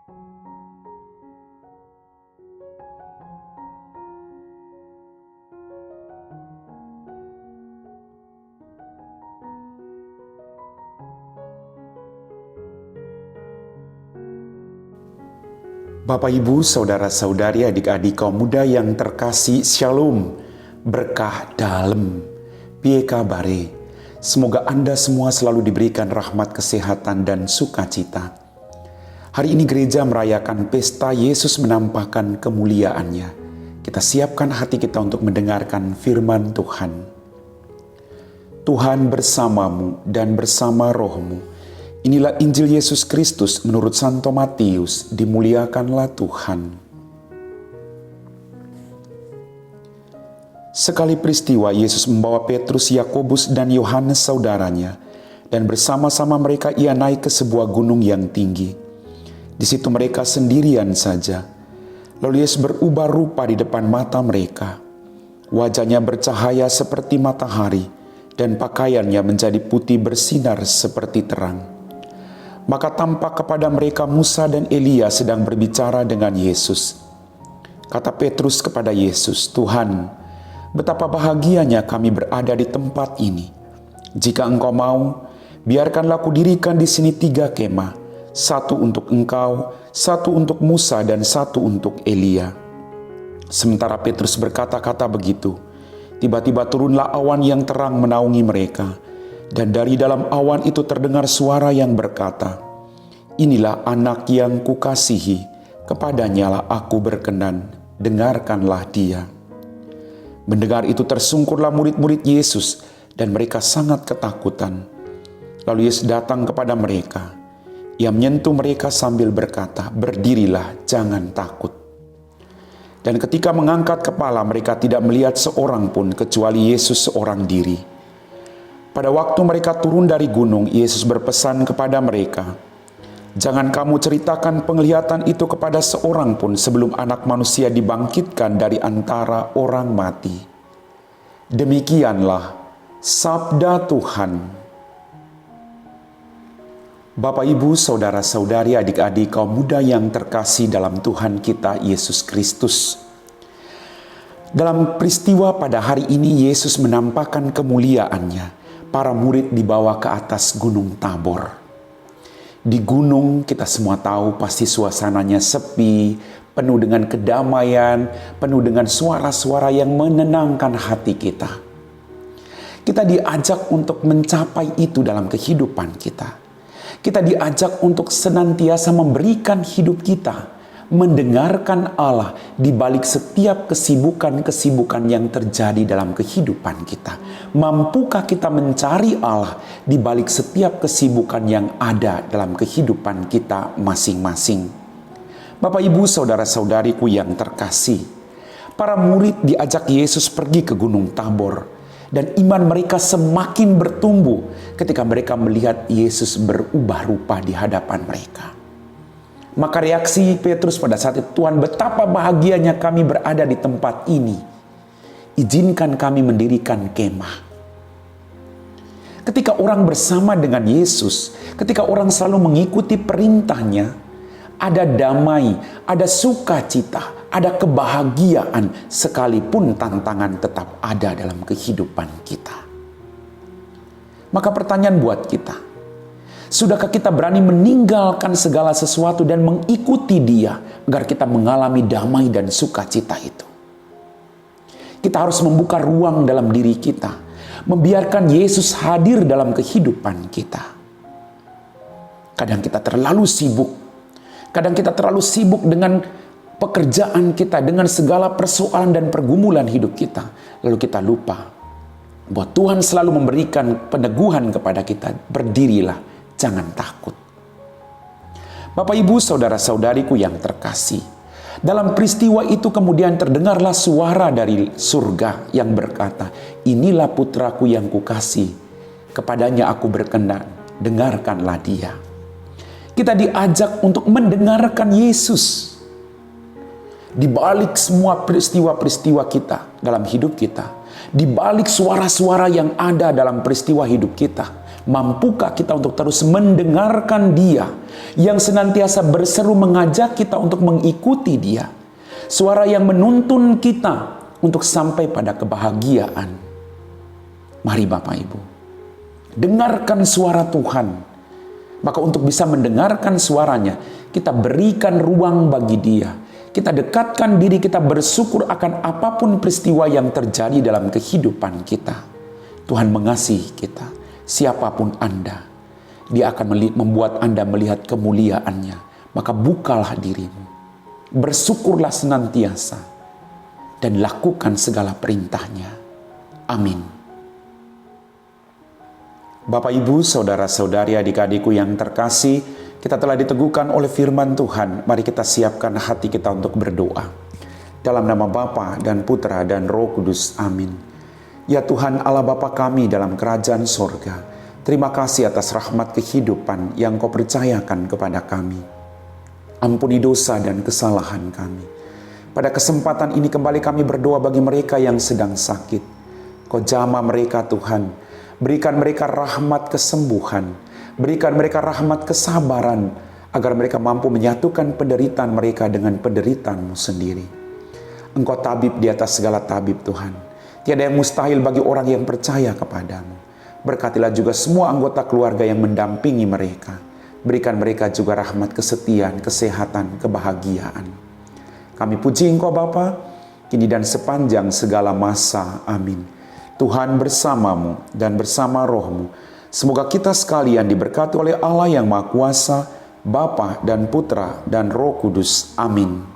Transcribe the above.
Bapak, Ibu, Saudara-saudari, adik-adik kaum muda yang terkasih, Shalom, berkah dalam, piye kabare. Semoga Anda semua selalu diberikan rahmat, kesehatan, dan sukacita. Hari ini gereja merayakan pesta Yesus menampakkan kemuliaannya. Kita siapkan hati kita untuk mendengarkan firman Tuhan. Tuhan bersamamu dan bersama rohmu. Inilah Injil Yesus Kristus menurut Santo Matius, dimuliakanlah Tuhan. Sekali peristiwa Yesus membawa Petrus, Yakobus, dan Yohanes saudaranya, dan bersama-sama mereka ia naik ke sebuah gunung yang tinggi. Di situ mereka sendirian saja. Lalu Yesus berubah rupa di depan mata mereka. Wajahnya bercahaya seperti matahari, dan pakaiannya menjadi putih bersinar seperti terang. Maka tampak kepada mereka Musa dan Elia sedang berbicara dengan Yesus. Kata Petrus kepada Yesus, "Tuhan, betapa bahagianya kami berada di tempat ini. Jika Engkau mau, biarkanlah kudirikan di sini 3 kemah, 1 untuk Engkau, 1 untuk Musa, dan 1 untuk Elia." Sementara Petrus berkata-kata begitu, tiba-tiba turunlah awan yang terang menaungi mereka. Dan dari dalam awan itu terdengar suara yang berkata, "Inilah anak yang kukasihi, kepadanya lah aku berkenan, dengarkanlah dia." Mendengar itu tersungkurlah murid-murid Yesus, dan mereka sangat ketakutan. Lalu Yesus datang kepada mereka. Ia menyentuh mereka sambil berkata, "Berdirilah, jangan takut." Dan ketika mengangkat kepala, mereka tidak melihat seorang pun kecuali Yesus seorang diri. Pada waktu mereka turun dari gunung, Yesus berpesan kepada mereka, "Jangan kamu ceritakan penglihatan itu kepada seorang pun sebelum Anak Manusia dibangkitkan dari antara orang mati." Demikianlah sabda Tuhan. Bapak, Ibu, Saudara-saudari, adik-adik kaum muda yang terkasih dalam Tuhan kita Yesus Kristus. Dalam peristiwa pada hari ini Yesus menampakkan kemuliaannya. Para murid dibawa ke atas Gunung Tabor. Di gunung kita semua tahu pasti suasananya sepi, penuh dengan kedamaian, penuh dengan suara-suara yang menenangkan hati kita. Kita diajak untuk mencapai itu dalam kehidupan kita. Kita diajak untuk senantiasa memberikan hidup kita, mendengarkan Allah di balik setiap kesibukan-kesibukan yang terjadi dalam kehidupan kita. Mampukah kita mencari Allah di balik setiap kesibukan yang ada dalam kehidupan kita masing-masing? Bapak, Ibu, Saudara-saudariku yang terkasih, para murid diajak Yesus pergi ke Gunung Tabor, dan iman mereka semakin bertumbuh ketika mereka melihat Yesus berubah rupa di hadapan mereka. Maka reaksi Petrus pada saat itu, "Tuhan, betapa bahagianya kami berada di tempat ini. Izinkan kami mendirikan kemah." Ketika orang bersama dengan Yesus, ketika orang selalu mengikuti perintahnya, ada damai, ada sukacita, ada kebahagiaan, sekalipun tantangan tetap ada dalam kehidupan kita. Maka pertanyaan buat kita, sudahkah kita berani meninggalkan segala sesuatu dan mengikuti Dia agar kita mengalami damai dan sukacita itu? Kita harus membuka ruang dalam diri kita, membiarkan Yesus hadir dalam kehidupan kita. Kadang kita terlalu sibuk dengan pekerjaan kita, dengan segala persoalan dan pergumulan hidup kita. Lalu kita lupa bahwa Tuhan selalu memberikan peneguhan kepada kita, "Berdirilah, jangan takut." Bapak, Ibu, Saudara-saudariku yang terkasih, dalam peristiwa itu kemudian terdengarlah suara dari surga yang berkata, "Inilah putraku yang kukasih, kepadanya aku berkenan, dengarkanlah dia." Kita diajak untuk mendengarkan Yesus. Di balik semua peristiwa-peristiwa kita dalam hidup kita, di balik suara-suara yang ada dalam peristiwa hidup kita, Mampukah kita untuk terus mendengarkan Dia yang senantiasa berseru mengajak kita untuk mengikuti Dia? Suara yang menuntun kita untuk sampai pada kebahagiaan. Mari Bapak Ibu, dengarkan suara Tuhan. Maka untuk bisa mendengarkan suaranya, kita berikan ruang bagi Dia. Kita dekatkan diri kita, bersyukur akan apapun peristiwa yang terjadi dalam kehidupan kita. Tuhan mengasihi kita. Siapapun Anda, Dia akan membuat Anda melihat kemuliaan-Nya. Maka bukalah dirimu, bersyukurlah senantiasa, dan lakukan segala perintah-Nya. Amin. Bapak, Ibu, saudara-saudari, adik-adikku yang terkasih, kita telah diteguhkan oleh firman Tuhan. Mari kita siapkan hati kita untuk berdoa. Dalam nama Bapa dan Putra dan Roh Kudus. Amin. Ya Tuhan Allah Bapa kami dalam kerajaan sorga, terima kasih atas rahmat kehidupan yang Kau percayakan kepada kami. Ampuni dosa dan kesalahan kami. Pada kesempatan ini kembali kami berdoa bagi mereka yang sedang sakit. Kau jamah mereka Tuhan, berikan mereka rahmat kesembuhan, berikan mereka rahmat kesabaran, agar mereka mampu menyatukan penderitaan mereka dengan penderitaan-Mu sendiri. Engkau tabib di atas segala tabib Tuhan. Tiada yang mustahil bagi orang yang percaya kepadamu. Berkatilah juga semua anggota keluarga yang mendampingi mereka. Berikan mereka juga rahmat kesetiaan, kesehatan, kebahagiaan. Kami puji Engkau Bapa, kini dan sepanjang segala masa. Amin. Tuhan bersamamu dan bersama rohmu. Semoga kita sekalian diberkati oleh Allah yang Maha Kuasa, Bapa dan Putra dan Roh Kudus. Amin.